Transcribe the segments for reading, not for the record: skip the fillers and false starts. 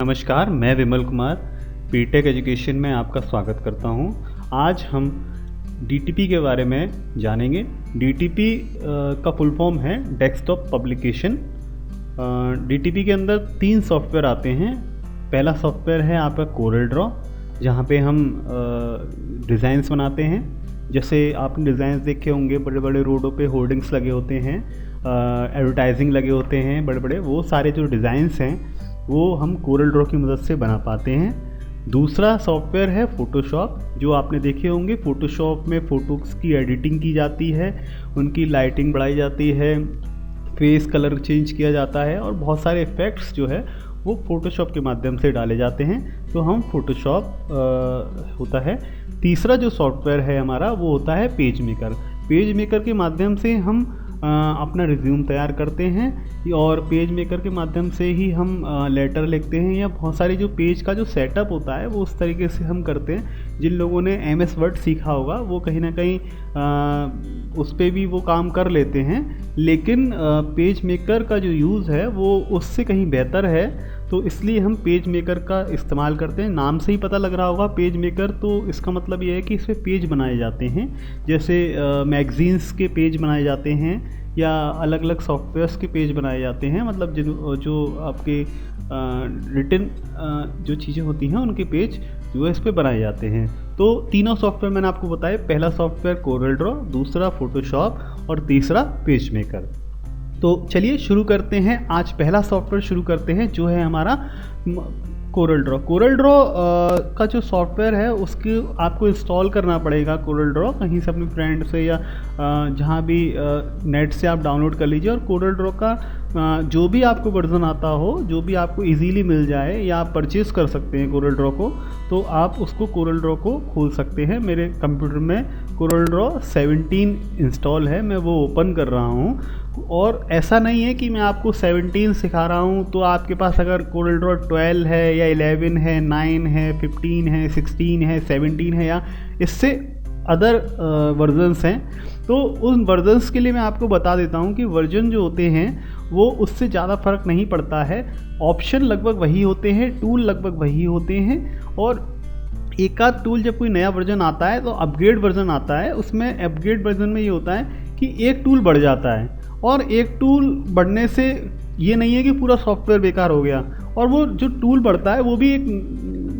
नमस्कार, मैं Vimal Kumar BTech education में आपका स्वागत करता हूं। आज हम डीटीपी के बारे में जानेंगे। डीटीपी का फुल फॉर्म है डेस्कटॉप पब्लिकेशन। डीटीपी के अंदर 3 सॉफ्टवेयर आते हैं। पहला सॉफ्टवेयर है आपका कोरल ड्रॉ, जहां पे हम डिज़ाइंस बनाते हैं। जैसे आपने डिज़ाइंस देखे होंगे, बड़े बड़े रोडों पे होर्डिंग्स लगे होते हैं, एडवर्टाइजिंग लगे होते हैं बड़े बड़े, वो सारे जो डिज़ाइंस हैं वो हम कोरल ड्रॉ की मदद से बना पाते हैं। दूसरा सॉफ्टवेयर है फ़ोटोशॉप, जो आपने देखे होंगे। फ़ोटोशॉप में फ़ोटोज़ की एडिटिंग की जाती है, उनकी लाइटिंग बढ़ाई जाती है, फेस कलर चेंज किया जाता है और बहुत सारे इफ़ेक्ट्स जो है वो फ़ोटोशॉप के माध्यम से डाले जाते हैं। तो हम फ़ोटोशॉप होता है। तीसरा जो सॉफ्टवेयर है हमारा वो होता है पेज मेकर। पेज मेकर के माध्यम से हम अपना रिज्यूम तैयार करते हैं और पेज मेकर के माध्यम से ही हम लेटर लिखते हैं, या बहुत सारी जो पेज का जो सेटअप होता है वो उस तरीके से हम करते हैं। जिन लोगों ने MS वर्ड सीखा होगा वो कहीं ना कहीं उस पर भी वो काम कर लेते हैं, लेकिन पेज मेकर का जो यूज़ है वो उससे कहीं बेहतर है। तो इसलिए हम पेज मेकर का इस्तेमाल करते हैं। नाम से ही पता लग रहा होगा पेज मेकर, तो इसका मतलब ये है कि इस पर पेज बनाए जाते हैं। जैसे मैगज़ीन्स के पेज बनाए जाते हैं या अलग अलग सॉफ्टवेयर्स के पेज बनाए जाते हैं, मतलब जो आपके रिटन जो चीज़ें होती हैं उनके पेज जो है इस पर बनाए जाते हैं। तो तीनों सॉफ्टवेयर मैंने आपको बताए। पहला सॉफ्टवेयर कोरल ड्रॉ, दूसरा फ़ोटोशॉप और तीसरा पेज मेकर। तो चलिए शुरू करते हैं। आज पहला सॉफ्टवेयर शुरू करते हैं जो है हमारा कोरल ड्रॉ। कोरल ड्रॉ का जो सॉफ्टवेयर है उसके आपको इंस्टॉल करना पड़ेगा। कोरल ड्रॉ कहीं से अपने फ्रेंड से या जहाँ भी नेट से आप डाउनलोड कर लीजिए, और कोरल ड्रॉ का जो भी आपको वर्जन आता हो, जो भी आपको इजीली मिल जाए, या आप परचेज़ कर सकते हैं कोरल ड्रॉ को, तो आप उसको कोरल ड्रॉ को खोल सकते हैं। मेरे कंप्यूटर में कोरल ड्रॉ 17 इंस्टॉल है, मैं वो ओपन कर रहा हूँ। और ऐसा नहीं है कि मैं आपको 17 सिखा रहा हूँ, तो आपके पास अगर कोरल ड्रॉ 12 है या 11 है, 9 है, 15 है, 16 है, 17 है या इससे अदर वर्जन्स हैं, तो उन वर्जन्स के लिए मैं आपको बता देता हूँ कि वर्जन जो होते हैं वो उससे ज़्यादा फ़र्क नहीं पड़ता है। ऑप्शन लगभग वही होते हैं, टूल लगभग वही होते हैं, और एक आध टूल जब कोई नया वर्जन आता है तो अपग्रेड वर्जन आता है। उसमें अपग्रेड वर्जन में ये होता है कि एक टूल बढ़ जाता है, और एक टूल बढ़ने से ये नहीं है कि पूरा सॉफ्टवेयर बेकार हो गया। और वो जो टूल बढ़ता है वो भी एक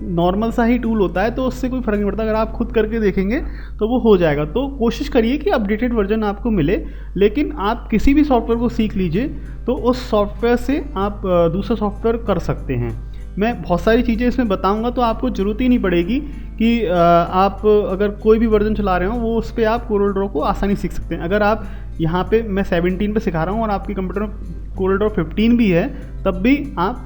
नॉर्मल सा ही टूल होता है, तो उससे कोई फ़र्क नहीं पड़ता। अगर आप खुद करके देखेंगे तो वो हो जाएगा। तो कोशिश करिए कि अपडेटेड वर्जन आपको मिले, लेकिन आप किसी भी सॉफ्टवेयर को सीख लीजिए तो उस सॉफ्टवेयर से आप दूसरा सॉफ्टवेयर कर सकते हैं। मैं बहुत सारी चीज़ें इसमें बताऊंगा, तो आपको ज़रूरत ही नहीं पड़ेगी कि आप अगर कोई भी वर्जन चला रहे हो वो उस पर आप कोरल ड्रॉ को आसानी सीख सकते हैं। अगर आप यहाँ पे मैं 17 पे सिखा रहा हूँ और आपके कंप्यूटर में कोरल ड्रॉ 15 भी है, तब भी आप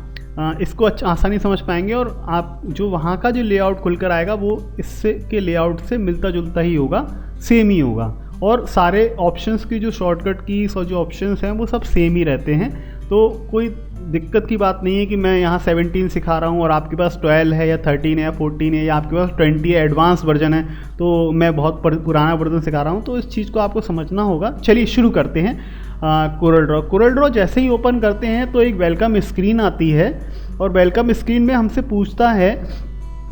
इसको आसानी समझ पाएंगे, और आप जो वहाँ का जो लेआउट खुलकर आएगा वो इससे के लेआउट से मिलता जुलता ही होगा, सेम ही होगा। और सारे ऑप्शंस की जो शॉर्टकट कीज और जो ऑप्शंस हैं वो सब सेम ही रहते हैं। तो कोई दिक्कत की बात नहीं है कि मैं यहाँ 17 सिखा रहा हूँ और आपके पास 12 है या 13 है या 14 है या आपके पास 20 है, एडवांस वर्जन है, तो मैं बहुत पुराना वर्जन सिखा रहा हूँ। तो इस चीज़ को आपको समझना होगा। चलिए शुरू करते हैं। Corel Draw. कोरल ड्रॉ जैसे ही ओपन करते हैं तो एक वेलकम स्क्रीन आती है, और वेलकम स्क्रीन में हमसे पूछता है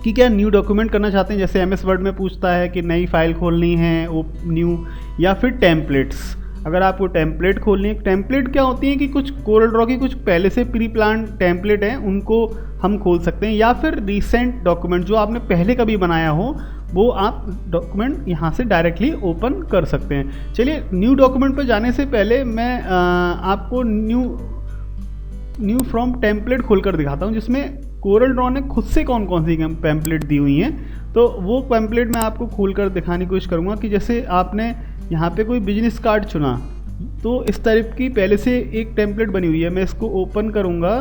कि क्या न्यू डॉक्यूमेंट करना चाहते हैं। जैसे MS वर्ड में पूछता है कि नई फाइल खोलनी है, वो न्यू, या फिर टेम्पलेट्स। अगर आपको टेम्पलेट खोलनी है, टेम्पलेट क्या होती है कि कुछ कोरल ड्रॉ की कुछ पहले से प्री प्लान टेम्पलेट हैं, उनको हम खोल सकते हैं, या फिर रिसेंट डॉक्यूमेंट जो आपने पहले कभी बनाया हो वो आप डॉक्यूमेंट यहाँ से डायरेक्टली ओपन कर सकते हैं। चलिए न्यू डॉक्यूमेंट पर जाने से पहले मैं आपको न्यू फ्रॉम टेम्पलेट खोलकर दिखाता हूँ, जिसमें कोरल ड्रॉ ने खुद से कौन कौन सी पैम्पलेट दी हुई हैं। तो वो पैम्पलेट मैं आपको खोलकर दिखाने की कोशिश करूँगा कि जैसे आपने यहाँ पे कोई बिजनेस कार्ड चुना, तो इस टाइप की पहले से एक टेम्पलेट बनी हुई है। मैं इसको ओपन करूँगा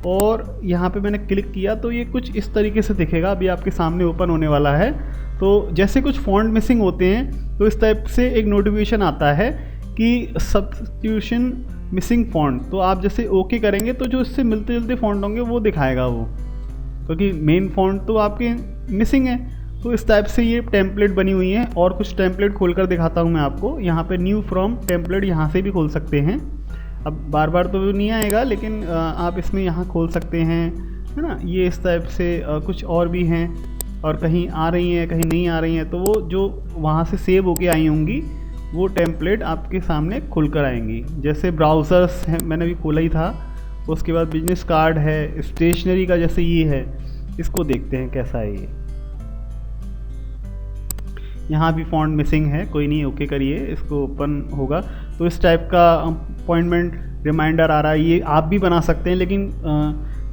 और यहाँ पे मैंने क्लिक किया तो ये कुछ इस तरीके से दिखेगा। अभी आपके सामने ओपन होने वाला है। तो जैसे कुछ फॉन्ट मिसिंग होते हैं तो इस टाइप से एक नोटिफिकेशन आता है कि सब्स्टिट्यूशन मिसिंग फॉन्ट। तो आप जैसे ओके करेंगे तो जो इससे मिलते जुलते फॉन्ट होंगे वो दिखाएगा वो, क्योंकि मेन फॉन्ट तो आपके मिसिंग है। तो इस टाइप से ये टेम्पलेट बनी हुई है। और कुछ टेम्पलेट खोलकर दिखाता हूँ मैं आपको। यहाँ पे न्यू फ्रॉम टेम्पलेट यहाँ से भी खोल सकते हैं। अब बार बार तो नहीं आएगा, लेकिन आप इसमें यहाँ खोल सकते हैं है ना। ये इस टाइप से कुछ और भी हैं, और कहीं आ रही हैं कहीं नहीं आ रही हैं, तो वो जो वहाँ से सेव होके आई होंगी वो टेम्पलेट आपके सामने खुल कर आएंगी। जैसे ब्राउज़र्स हैं, मैंने अभी खोला ही था। उसके बाद बिजनेस कार्ड है, स्टेशनरी का जैसे ये है, इसको देखते हैं कैसा है ये। यहाँ भी फॉन्ट मिसिंग है, कोई नहीं, ओके करिए, इसको ओपन होगा तो इस टाइप का अपॉइंटमेंट रिमाइंडर आ रहा है। ये आप भी बना सकते हैं, लेकिन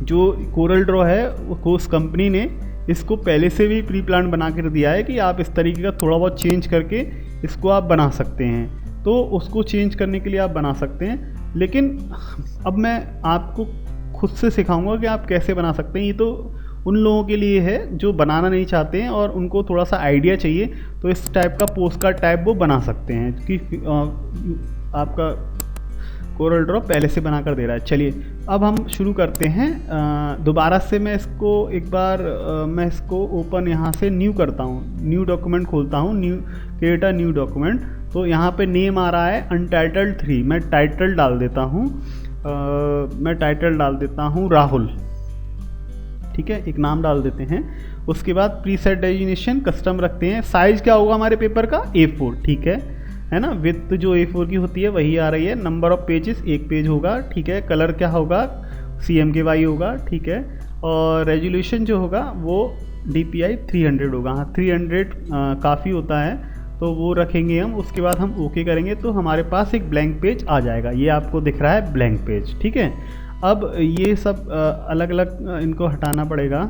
जो कोरल ड्रॉ है वो उस कंपनी ने इसको पहले से भी प्री प्लान बना कर दिया है कि आप इस तरीके का थोड़ा बहुत चेंज करके इसको आप बना सकते हैं। तो उसको चेंज करने के लिए आप बना सकते हैं, लेकिन अब मैं आपको खुद से सिखाऊंगा कि आप कैसे बना सकते हैं। ये तो उन लोगों के लिए है जो बनाना नहीं चाहते हैं और उनको थोड़ा सा आइडिया चाहिए, तो इस टाइप का पोस्ट कार्ड टाइप वो बना सकते हैं कि आपका कोरल ड्रॉ पहले से बना कर दे रहा है। चलिए अब हम शुरू करते हैं। दोबारा से मैं इसको एक बार मैं इसको ओपन यहाँ से न्यू करता हूँ, न्यू डॉक्यूमेंट खोलता हूँ, new create a new document. तो यहाँ पे नेम आ रहा है अनटाइटल्ड 3, मैं टाइटल डाल देता हूँ, मैं टाइटल डाल देता हूँ राहुल, ठीक है, एक नाम डाल देते हैं। उसके बाद प्रीसेट डेजिग्नेशन कस्टम रखते हैं। साइज़ क्या होगा हमारे पेपर का, A4, ठीक है ना। विड्थ जो A4 की होती है वही आ रही है। नंबर ऑफ पेजेस 1 पेज होगा, ठीक है। कलर क्या होगा, CMKY होगा, ठीक है। और रेजोल्यूशन जो होगा वो DPI 300 होगा। हाँ 300 काफ़ी होता है, तो वो रखेंगे हम। उसके बाद हम ओके करेंगे तो हमारे पास एक ब्लैंक पेज आ जाएगा। ये आपको दिख रहा है ब्लैंक पेज, ठीक है। अब ये सब अलग अलग इनको हटाना पड़ेगा,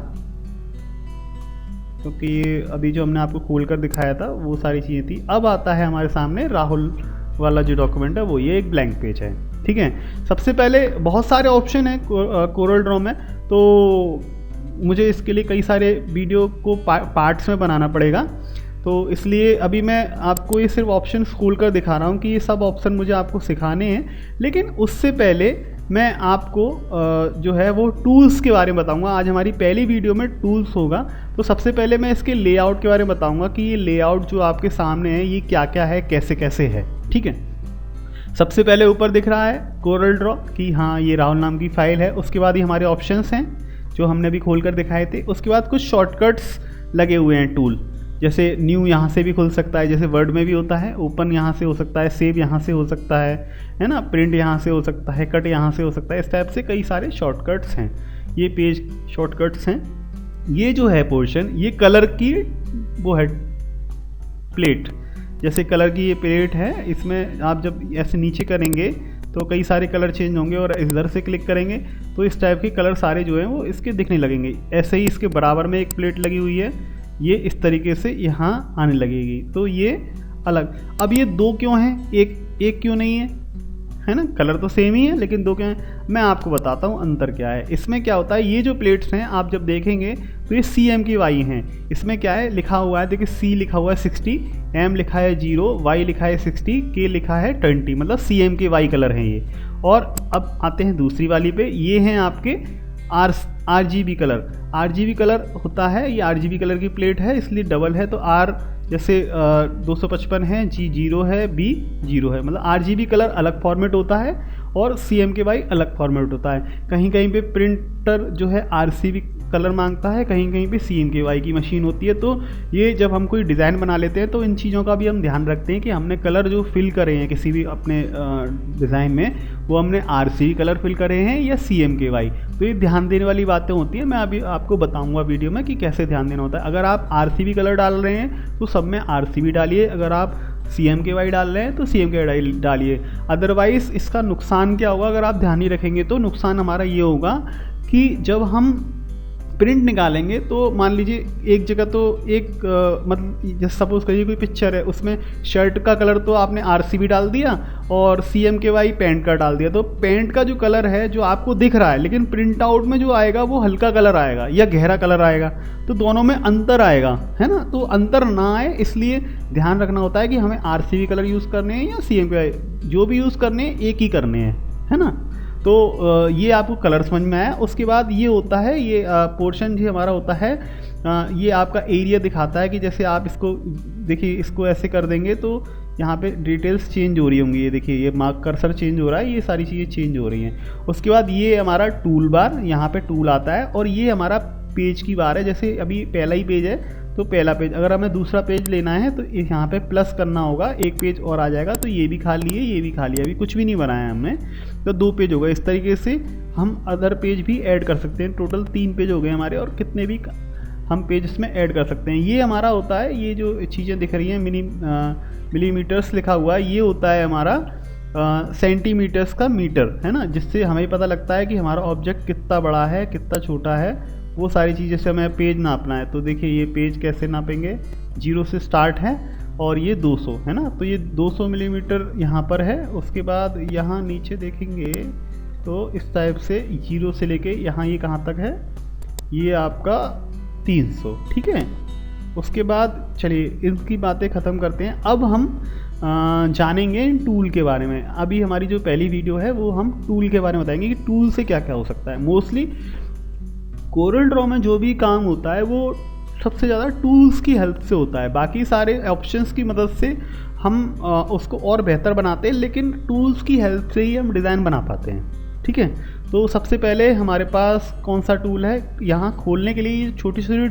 क्योंकि ये अभी जो हमने आपको खोल कर दिखाया था वो सारी चीज़ें थी। अब आता है हमारे सामने राहुल वाला जो डॉक्यूमेंट है वो ये एक ब्लैंक पेज है, ठीक है। सबसे पहले बहुत सारे ऑप्शन हैं कोरल ड्रॉ में, तो मुझे इसके लिए कई सारे वीडियो को पार्ट्स में बनाना पड़ेगा, तो इसलिए अभी मैं आपको ये सिर्फ ऑप्शन खोल कर दिखा रहा हूँ कि ये सब ऑप्शन मुझे आपको सिखाने हैं। लेकिन उससे पहले मैं आपको जो है वो टूल्स के बारे में बताऊंगा। आज हमारी पहली वीडियो में टूल्स होगा, तो सबसे पहले मैं इसके लेआउट के बारे में बताऊंगा कि ये लेआउट जो आपके सामने है ये क्या क्या है, कैसे कैसे है, ठीक है। सबसे पहले ऊपर दिख रहा है कोरल ड्रॉ कि हाँ ये राहुल नाम की फाइल है। उसके बाद ये हमारे ऑप्शंस हैं जो हमने अभी खोल कर दिखाए थे। उसके बाद कुछ शॉर्टकट्स लगे हुए हैं टूल, जैसे न्यू यहाँ से भी खुल सकता है, जैसे वर्ड में भी होता है। ओपन यहाँ से हो सकता है, सेव यहाँ से हो सकता है ना, प्रिंट यहाँ से हो सकता है, कट यहाँ से हो सकता है। इस टाइप से कई सारे शॉर्टकट्स हैं, ये पेज शॉर्टकट्स हैं। ये जो है पोर्शन, ये कलर की वो है प्लेट, जैसे कलर की ये प्लेट है, इसमें आप जब ऐसे नीचे करेंगे तो कई सारे कलर चेंज होंगे, और इधर से क्लिक करेंगे तो इस टाइप के कलर सारे जो हैं वो इसके दिखने लगेंगे। ऐसे ही इसके बराबर में एक प्लेट लगी हुई है, ये इस तरीके से यहाँ आने लगेगी, तो ये अलग। अब ये दो क्यों हैं, एक क्यों नहीं है ना, कलर तो सेम ही है लेकिन दो क्यों हैं, मैं आपको बताता हूँ अंतर क्या है। इसमें क्या होता है, ये जो प्लेट्स हैं आप जब देखेंगे तो ये CMKY हैं। इसमें क्या है लिखा हुआ है, देखिए C लिखा हुआ है 60, M लिखा है 0, Y लिखा है 60, K लिखा है 20, मतलब CMKY कलर हैं ये। और अब आते हैं दूसरी वाली पे, ये हैं आपके RGB कलर। RGB कलर होता है, ये RGB कलर की प्लेट है इसलिए डबल है, तो R जैसे 255 है, G 0 है, B 0 है, मतलब RGB कलर अलग फॉर्मेट होता है और CMKY अलग फॉर्मेट होता है। कहीं कहीं पे प्रिंटर जो है RCB कलर मांगता है, कहीं कहीं पे CMKY की मशीन होती है। तो ये जब हम कोई डिज़ाइन बना लेते हैं तो इन चीज़ों का भी हम ध्यान रखते हैं कि हमने कलर जो फिल करे हैं किसी भी अपने डिज़ाइन में, वो हमने RCB कलर फिल करे हैं या CMKY। तो ये ध्यान देने वाली बातें होती हैं, मैं अभी आपको बताऊंगा वीडियो में कि कैसे ध्यान देना होता है। अगर आप RCB कलर डाल रहे हैं तो सब में RCB डालिए, अगर आप CMKY डाल रहे हैं तो CMKY डालिए। अदरवाइज़ इसका नुकसान क्या होगा, अगर आप ध्यान नहीं रखेंगे तो नुकसान हमारा ये होगा कि जब हम प्रिंट निकालेंगे तो मान लीजिए एक जगह तो एक मतलब जैसे सपोज़ करिए कोई पिक्चर है, उसमें शर्ट का कलर तो आपने RCB डाल दिया और CMKY पैंट का डाल दिया, तो पैंट का जो कलर है जो आपको दिख रहा है, लेकिन प्रिंट आउट में जो आएगा वो हल्का कलर आएगा या गहरा कलर आएगा, तो दोनों में अंतर आएगा, है ना। तो अंतर ना आए इसलिए ध्यान रखना होता है कि हमें RCB कलर यूज़ करने हैं या CMKY, जो भी यूज़ करने हैं एक ही करने हैं, है ना। तो ये आपको कलर समझ में आया। उसके बाद ये होता है, ये पोर्शन जो हमारा होता है, ये आपका एरिया दिखाता है कि जैसे आप इसको देखिए, इसको ऐसे कर देंगे तो यहाँ पे डिटेल्स चेंज हो रही होंगी, ये देखिए ये मार्क कर्सर चेंज हो रहा है, ये सारी चीज़ें चेंज हो रही हैं। उसके बाद ये हमारा टूल बार, यहाँ पे टूल आता है और ये हमारा पेज की बार है। जैसे अभी पहला ही पेज है तो पहला पेज, अगर हमें दूसरा पेज लेना है तो यहाँ पे प्लस करना होगा, एक पेज और आ जाएगा। तो ये भी खाली है, ये भी खाली है, अभी कुछ भी नहीं बनाया हमने, तो 2 पेज हो गए। इस तरीके से हम अदर पेज भी ऐड कर सकते हैं। टोटल 3 पेज हो गए हमारे, और कितने भी हम पेज इसमें ऐड कर सकते हैं। ये हमारा होता है, ये जो चीज़ें दिख रही हैं मिलीमीटर्स लिखा हुआ है, ये होता है हमारा सेंटीमीटर्स का मीटर, है ना, जिससे हमें पता लगता है कि हमारा ऑब्जेक्ट कितना बड़ा है कितना छोटा है, वो सारी चीज़ें से हमें पेज नापना है। तो देखिए ये पेज कैसे नापेंगे, 0 से स्टार्ट है और ये 200 है ना, तो ये 200 मिलीमीटर यहाँ पर है। उसके बाद यहाँ नीचे देखेंगे तो इस टाइप से 0 से लेके यहाँ ये कहाँ तक है, ये आपका 300, ठीक है। उसके बाद चलिए इनकी बातें ख़त्म करते हैं। अब हम जानेंगे टूल के बारे में। अभी हमारी जो पहली वीडियो है वो हम टूल के बारे में बताएंगे कि टूल से क्या क्या हो सकता है। मोस्टली कोरल ड्रॉ में जो भी काम होता है वो सबसे ज़्यादा टूल्स की हेल्प से होता है। बाकी सारे ऑप्शंस की मदद से हम उसको और बेहतर बनाते हैं, लेकिन टूल्स की हेल्प से ही हम डिज़ाइन बना पाते हैं, ठीक है। तो सबसे पहले हमारे पास कौन सा टूल है, यहाँ खोलने के लिए छोटी छोटी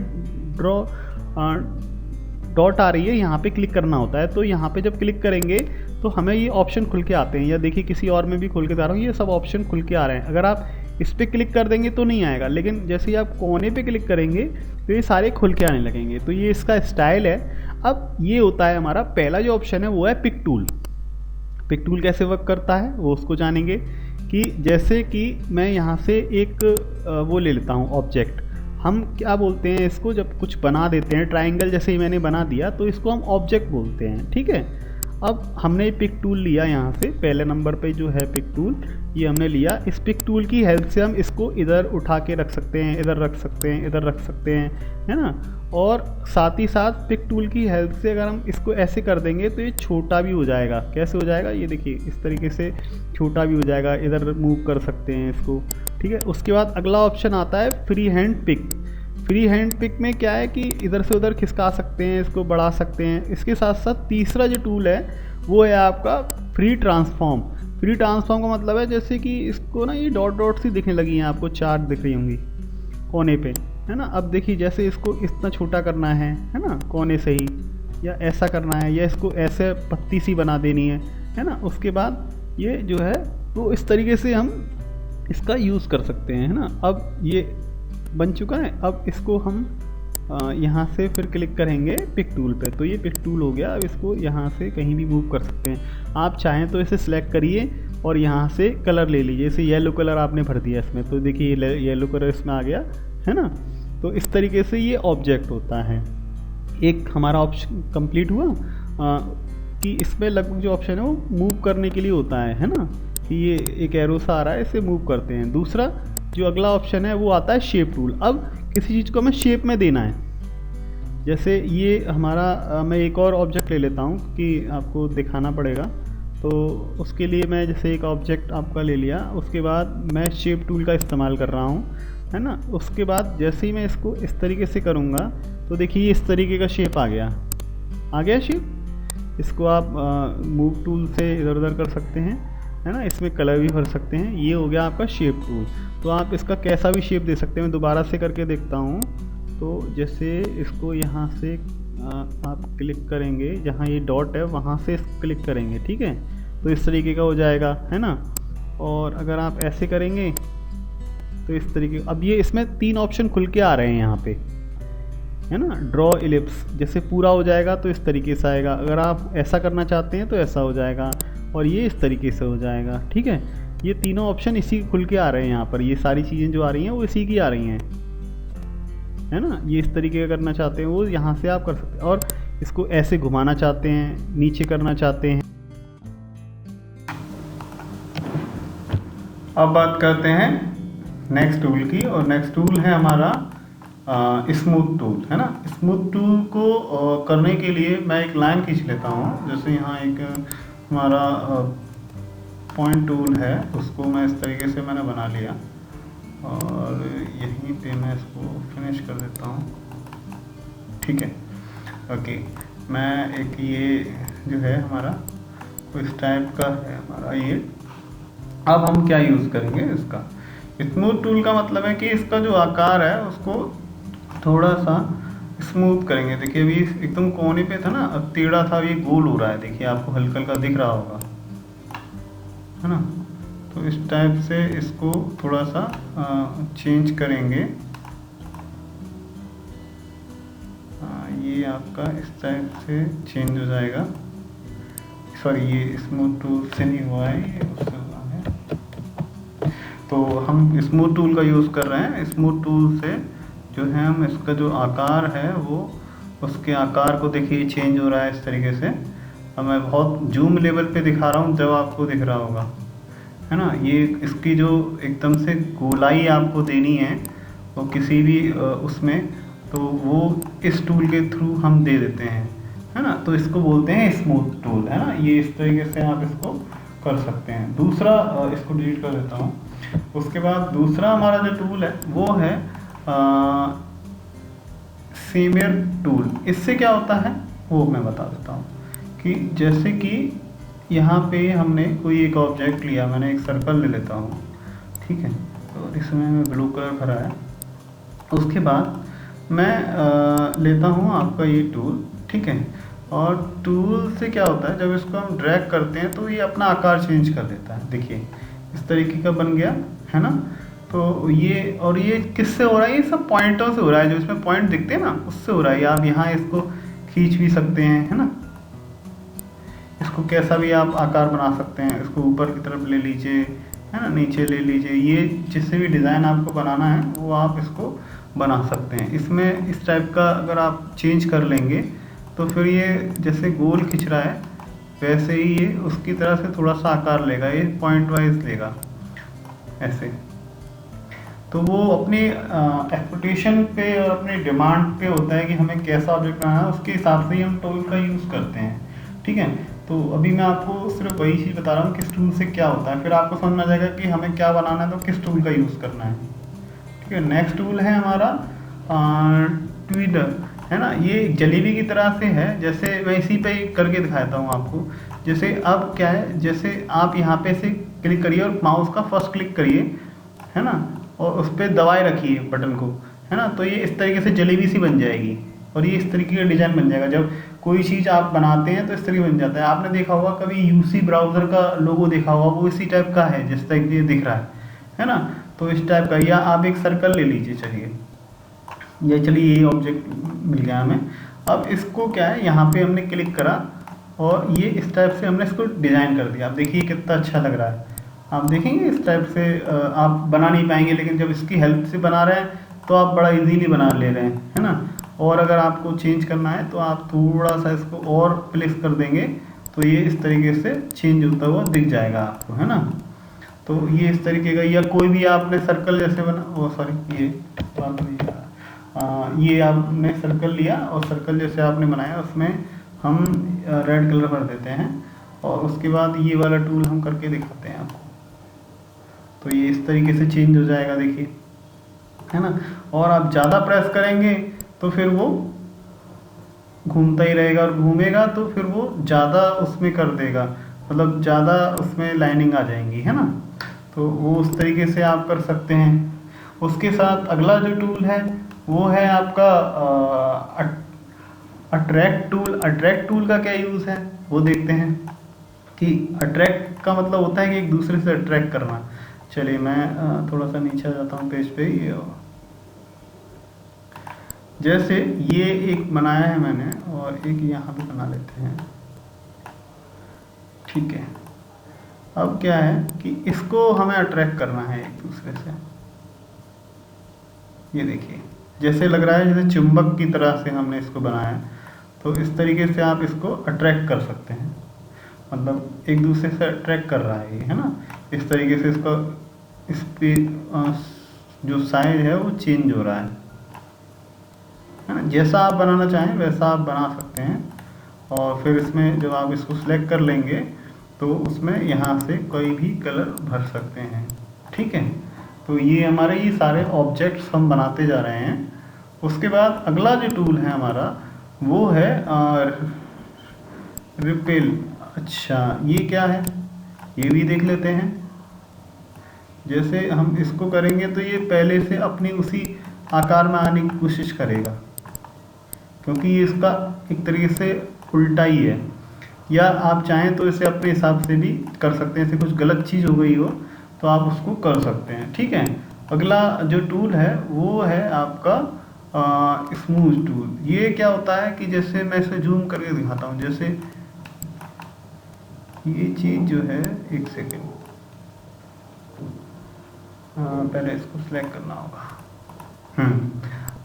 डॉट आ रही है, यहाँ पे क्लिक करना होता है। तो यहाँ पे जब क्लिक करेंगे तो हमें ये ऑप्शन खुल के आते हैं, या देखिए किसी और में भी खोल के जा रहा हूँ, ये सब ऑप्शन खुल के आ रहे हैं। अगर आप इस पर क्लिक कर देंगे तो नहीं आएगा, लेकिन जैसे ही आप कोने पे क्लिक करेंगे तो ये सारे खुल के आने लगेंगे। तो ये इसका स्टाइल है। अब ये होता है हमारा पहला जो ऑप्शन है वो है पिक टूल। पिक टूल कैसे वर्क करता है वो उसको जानेंगे। कि जैसे कि मैं यहाँ से एक वो ले लेता हूँ ऑब्जेक्ट, हम क्या बोलते हैं इसको, जब कुछ बना देते हैं ट्रायंगल जैसे ही मैंने बना दिया तो इसको हम ऑब्जेक्ट बोलते हैं, ठीक है। अब हमने पिक टूल लिया, यहाँ से पहले नंबर पे जो है पिक टूल, ये हमने लिया। इस पिक टूल की हेल्प से हम इसको इधर उठा के रख सकते हैं, इधर रख सकते हैं, इधर रख सकते हैं, है ना। और साथ ही साथ पिक टूल की हेल्प से अगर हम इसको ऐसे कर देंगे तो ये छोटा भी हो जाएगा। कैसे हो जाएगा, ये देखिए इस तरीके से छोटा भी हो जाएगा, इधर मूव कर सकते हैं इसको, ठीक है। उसके बाद अगला ऑप्शन आता है free hand pick. Free hand pick में क्या है कि इधर से उधर खिसका सकते हैं, इसको बढ़ा सकते हैं। इसके साथ साथ तीसरा जो टूल है वो है आपका फ्री ट्रांसफॉर्म। फ्री ट्रांसफॉर्म का मतलब है जैसे कि इसको ना ये डॉट डॉट सी दिखने लगी हैं, आपको चार्ट दिख रही होंगी कोने पे, है ना। अब देखिए जैसे इसको इतना छोटा करना है ना, कोने से ही, या ऐसा करना है, या इसको ऐसे पत्ती सी बना देनी है ना। उसके बाद ये जो है वो इस तरीके से हम इसका यूज़ कर सकते हैं, है ना। अब ये बन चुका है। अब इसको हम यहाँ से फिर क्लिक करेंगे पिक टूल पे, तो ये पिक टूल हो गया। अब इसको यहाँ से कहीं भी मूव कर सकते हैं। आप चाहें तो इसे सिलेक्ट करिए और यहाँ से कलर ले लीजिए। जैसे येलो कलर आपने भर दिया इसमें, तो देखिए येलो कलर इसमें आ गया, है ना। तो इस तरीके से ये ऑब्जेक्ट होता है। एक हमारा ऑप्शन कंप्लीट हुआ कि इसमें लगभग जो ऑप्शन है वो मूव करने के लिए होता है ना, कि ये एक एरो सा आ रहा है, इसे मूव करते हैं। दूसरा जो अगला ऑप्शन है वो आता है शेप टूल। अब किसी चीज़ को हमें शेप में देना है, जैसे ये हमारा मैं एक और ऑब्जेक्ट ले लेता हूँ कि आपको दिखाना पड़ेगा। तो उसके लिए मैं जैसे एक ऑब्जेक्ट आपका ले लिया, उसके बाद मैं शेप टूल का इस्तेमाल कर रहा हूँ, है ना। उसके बाद जैसे ही मैं इसको इस तरीके से करूँगा तो देखिए इस तरीके का शेप आ गया शेप। इसको आप मूव टूल से इधर उधर कर सकते हैं, है ना। इसमें कलर भी भर सकते हैं। ये हो गया आपका शेप टूल। तो आप इसका कैसा भी शेप दे सकते हैं। मैं दोबारा से करके देखता हूँ। तो जैसे इसको यहाँ से आप क्लिक करेंगे, जहाँ ये डॉट है वहाँ से क्लिक करेंगे, ठीक है। तो इस तरीके का हो जाएगा, है ना। और अगर आप ऐसे करेंगे तो इस तरीके, अब ये इसमें 3 ऑप्शन खुल के आ रहे हैं यहाँ पे, है ना। ड्रॉ इलिप्स, जैसे पूरा हो जाएगा तो इस तरीके से आएगा। अगर आप ऐसा करना चाहते हैं तो ऐसा हो जाएगा, और ये इस तरीके से हो जाएगा, ठीक है। ये तीनों ऑप्शन इसी खुल के आ रहे हैं यहाँ पर। ये सारी चीज़ें जो आ रही हैं वो इसी की आ रही हैं, है ना। ये इस तरीके का करना चाहते हैं वो यहाँ से आप कर सकते हैं, और इसको ऐसे घुमाना चाहते हैं, नीचे करना चाहते हैं। अब बात करते हैं नेक्स्ट टूल की, और नेक्स्ट टूल है हमारा स्मूथ टूल, है ना। स्मूथ टूल को करने के लिए मैं एक लाइन खींच लेता हूँ। जैसे यहाँ एक हमारा पॉइंट टूल है, उसको मैं इस तरीके से मैंने बना लिया, और यहीं पे मैं इसको फिनिश कर देता हूँ, ठीक है। ओके, मैं एक ये जो है हमारा तो इस टाइप का है हमारा ये। अब हम क्या यूज़ करेंगे इसका, स्मूथ टूल का मतलब है कि इसका जो आकार है उसको थोड़ा सा स्मूथ करेंगे। देखिए अभी एकदम कोने पे था ना, अब टेढ़ा था, ये गोल हो रहा है, देखिए आपको हल्का हल्का दिख रहा होगा, है ना। तो इस टाइप से इसको थोड़ा सा चेंज करेंगे। ये आपका इस टाइप से चेंज हो जाएगा। सॉरी, ये स्मूथ टूल से नहीं हुआ है, ये उससे हुआ है। तो हम स्मूथ टूल का यूज़ कर रहे हैं। स्मूथ टूल से जो है हम इसका जो आकार है वो उसके आकार को देखिए चेंज हो रहा है इस तरीके से। अब मैं बहुत जूम लेवल पे दिखा रहा हूँ, जब आपको दिख रहा होगा, है ना। ये इसकी जो एकदम से गोलाई आपको देनी है वो किसी भी उसमें, तो वो इस टूल के थ्रू हम दे देते हैं, है ना। तो इसको बोलते हैं स्मूथ टूल, है ना। ये इस तरीके से आप इसको कर सकते हैं। दूसरा इसको डिलीट कर देता हूँ। उसके बाद दूसरा हमारा जो टूल है वो है सीमियर टूल। इससे क्या होता है वो मैं बता देता हूँ कि जैसे कि यहाँ पे हमने कोई एक ऑब्जेक्ट लिया, मैंने एक सर्कल ले लेता हूँ, ठीक है। तो इसमें मैं ब्लू कलर भरा है। उसके बाद मैं लेता हूँ आपका ये टूल, ठीक है। और टूल से क्या होता है, जब इसको हम ड्रैग करते हैं तो ये अपना आकार चेंज कर देता है। देखिए इस तरीके का बन गया, है ना। तो ये, और ये किससे हो रहा है, ये सब पॉइंटों से हो रहा है, जो इसमें पॉइंट दिखते हैं ना उससे हो रहा है। आप यहाँ इसको खींच भी सकते हैं, है ना। इसको कैसा भी आप आकार बना सकते हैं। इसको ऊपर की तरफ ले लीजिए, है ना, नीचे ले लीजिए। ये जिससे भी डिज़ाइन आपको बनाना है वो आप इसको बना सकते हैं। इसमें इस टाइप का अगर आप चेंज कर लेंगे तो फिर ये जैसे गोल खिंच रहा है वैसे ही ये उसकी तरह से थोड़ा सा आकार लेगा, ये पॉइंट वाइज लेगा ऐसे। तो वो अपनी एक्सपेक्टेशन पे और अपनी डिमांड पे होता है कि हमें कैसा ऑब्जेक्ट बनाना है, उसके हिसाब से ही हम टूल का यूज़ करते हैं, ठीक है। तो अभी मैं आपको सिर्फ वही चीज़ बता रहा हूँ किस टूल से क्या होता है, फिर आपको समझ में आ जाएगा कि हमें क्या बनाना है तो किस टूल का यूज़ करना है, ठीक है। नेक्स्ट टूल है हमारा ट्वीडर, है ना। ये जलेबी की तरह से है, जैसे मैं इसी पे करके दिखाता हूँ आपको। जैसे अब क्या है, जैसे आप यहाँ पे से क्लिक करिए और माउस का फर्स्ट क्लिक करिए, है ना, और उस पर दबाए रखिए बटन को, है ना। तो ये इस तरीके से जलेबी सी बन जाएगी और ये इस तरीके का डिज़ाइन बन जाएगा। जब कोई चीज़ आप बनाते हैं तो इस तरीके बन जाता है। आपने देखा होगा कभी यूसी ब्राउज़र का लोगो देखा होगा, वो इसी टाइप का है जिस तरीके दिख रहा है ना। तो इस टाइप का, या आप एक सर्कल ले लीजिए, चलिए ये, चलिए ये ऑब्जेक्ट मिल गया हमें। अब इसको क्या है, यहाँ पे हमने क्लिक करा और ये इस टाइप से हमने इसको डिज़ाइन कर दिया। आप देखिए कितना अच्छा लग रहा है। आप देखेंगे इस टाइप से आप बना नहीं पाएंगे, लेकिन जब इसकी हेल्प से बना रहे हैं तो आप बड़ा इजीली बना ले रहे हैं, है ना। और अगर आपको चेंज करना है तो आप थोड़ा सा इसको और प्लेस कर देंगे तो ये इस तरीके से चेंज होता हुआ दिख जाएगा आपको, है ना। तो ये इस तरीके का, या कोई भी आपने सर्कल जैसे बना, वो सॉरी ये बात नहीं, ये आपने सर्कल लिया और सर्कल जैसे आपने बनाया उसमें हम रेड कलर भर देते हैं और उसके बाद ये वाला टूल हम करके दिखाते हैं आपको। तो ये इस तरीके से चेंज हो जाएगा, देखिए, है ना। और आप ज़्यादा प्रेस करेंगे तो फिर वो घूमता ही रहेगा और घूमेगा तो फिर वो ज़्यादा उसमें कर देगा, मतलब ज़्यादा उसमें लाइनिंग आ जाएंगी, है ना। तो वो उस तरीके से आप कर सकते हैं। उसके साथ अगला जो टूल है वो है आपका अट्रैक्ट टूल। अट्रैक्ट टूल का क्या यूज़ है वो देखते हैं कि अट्रैक्ट का मतलब होता है कि एक दूसरे से अट्रैक्ट करना। चलिए मैं थोड़ा सा नीचे आ जाता हूँ पेज पे। ये जैसे ये एक बनाया है मैंने और एक यहाँ पे बना लेते हैं, ठीक है। अब क्या है कि इसको हमें अट्रैक्ट करना है एक दूसरे से। ये देखिए जैसे लग रहा है जैसे चुंबक की तरह से हमने इसको बनाया है। तो इस तरीके से आप इसको अट्रैक्ट कर सकते हैं, मतलब एक दूसरे से अट्रैक्ट कर रहा है ये, है ना। इस तरीके से इसका इस पे जो साइज है वो चेंज हो रहा है ना। जैसा आप बनाना चाहें वैसा आप बना सकते हैं। और फिर इसमें जब आप इसको सिलेक्ट कर लेंगे तो उसमें यहाँ से कोई भी कलर भर सकते हैं, ठीक है। तो ये हमारे ये सारे ऑब्जेक्ट्स हम बनाते जा रहे हैं। उसके बाद अगला जो टूल है हमारा वो है रिपेल, अच्छा ये क्या है, ये भी देख लेते हैं। जैसे हम इसको करेंगे तो ये पहले से अपनी उसी आकार में आने की कोशिश करेगा, क्योंकि ये इसका एक तरीके से उल्टा ही है। या आप चाहें तो इसे अपने हिसाब से भी कर सकते हैं, ऐसे कुछ गलत चीज़ हो गई हो तो आप उसको कर सकते हैं, ठीक है। अगला जो टूल है वो है आपका स्मूथ टूल। ये क्या होता है कि जैसे मैं इसे जूम करके दिखाता हूँ, जैसे ये चीज़ जो है, एक सेकेंड, पहले इसको सिलेक्ट करना होगा।